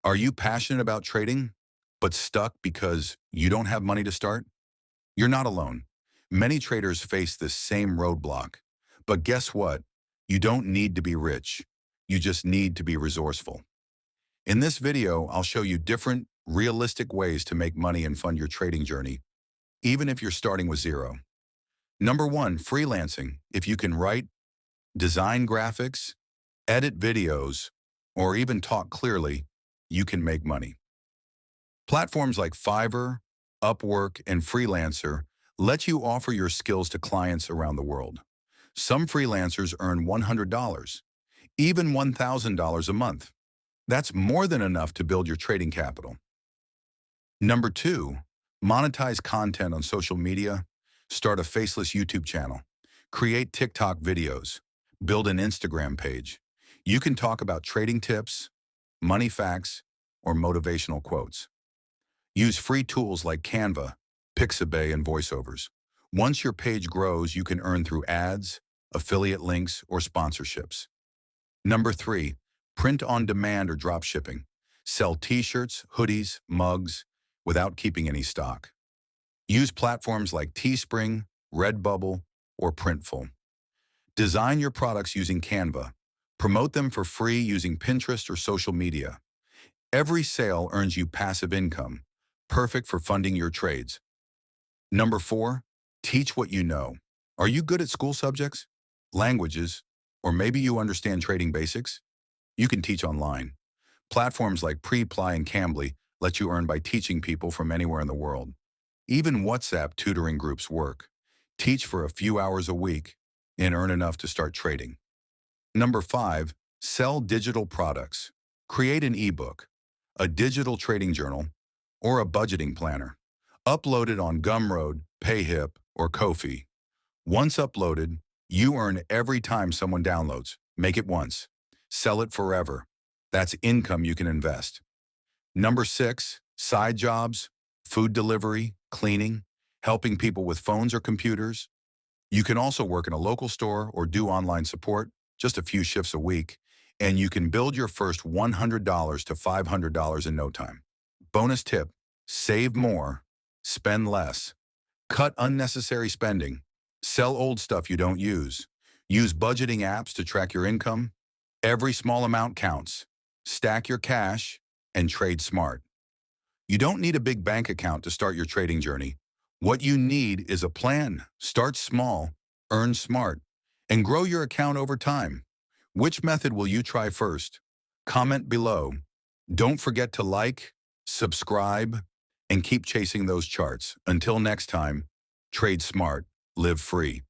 Are you passionate about trading, but stuck because you don't have money to start? You're not alone. Many traders face this same roadblock. But guess what? You don't need to be rich. You just need to be resourceful. In this video, I'll show you different, realistic ways to make money and fund your trading journey, even if you're starting with zero. Number one, freelancing. If you can write, design graphics, edit videos, or even talk clearly, you can make money. Platforms like Fiverr, Upwork, and Freelancer let you offer your skills to clients around the world. Some freelancers earn $100, even $1,000 a month. That's more than enough to build your trading capital. Number two, monetize content on social media. Start a faceless YouTube channel. Create TikTok videos. Build an Instagram page. You can talk about trading tips, money facts, or motivational quotes. Use free tools like Canva, Pixabay, and voiceovers. Once your page grows, you can earn through ads, affiliate links, or sponsorships. Number three, print on demand or drop shipping. Sell t-shirts, hoodies, mugs, without keeping any stock. Use platforms like Teespring, Redbubble, or Printful. Design your products using Canva. Promote them for free using Pinterest or social media. Every sale earns you passive income, perfect for funding your trades. Number four, teach what you know. Are you good at school subjects, languages, or maybe you understand trading basics? You can teach online. Platforms like Preply and Cambly let you earn by teaching people from anywhere in the world. Even WhatsApp tutoring groups work. Teach for a few hours a week and earn enough to start trading. Number five, sell digital products. Create an ebook, a digital trading journal, or a budgeting planner. Upload it on Gumroad, Payhip, or Ko-fi. Once uploaded, you earn every time someone downloads. Make it once. Sell it forever. That's income you can invest. Number six, side jobs, food delivery, cleaning, helping people with phones or computers. You can also work in a local store or do online support, just a few shifts a week, and you can build your first $100 to $500 in no time. Bonus tip, save more, spend less. Cut unnecessary spending. Sell old stuff you don't use. Use budgeting apps to track your income. Every small amount counts. Stack your cash and trade smart. You don't need a big bank account to start your trading journey. What you need is a plan. Start small, earn smart, and grow your account over time. Which method will you try first? Comment below. Don't forget to like, subscribe, and keep chasing those charts. Until next time, trade smart, live free.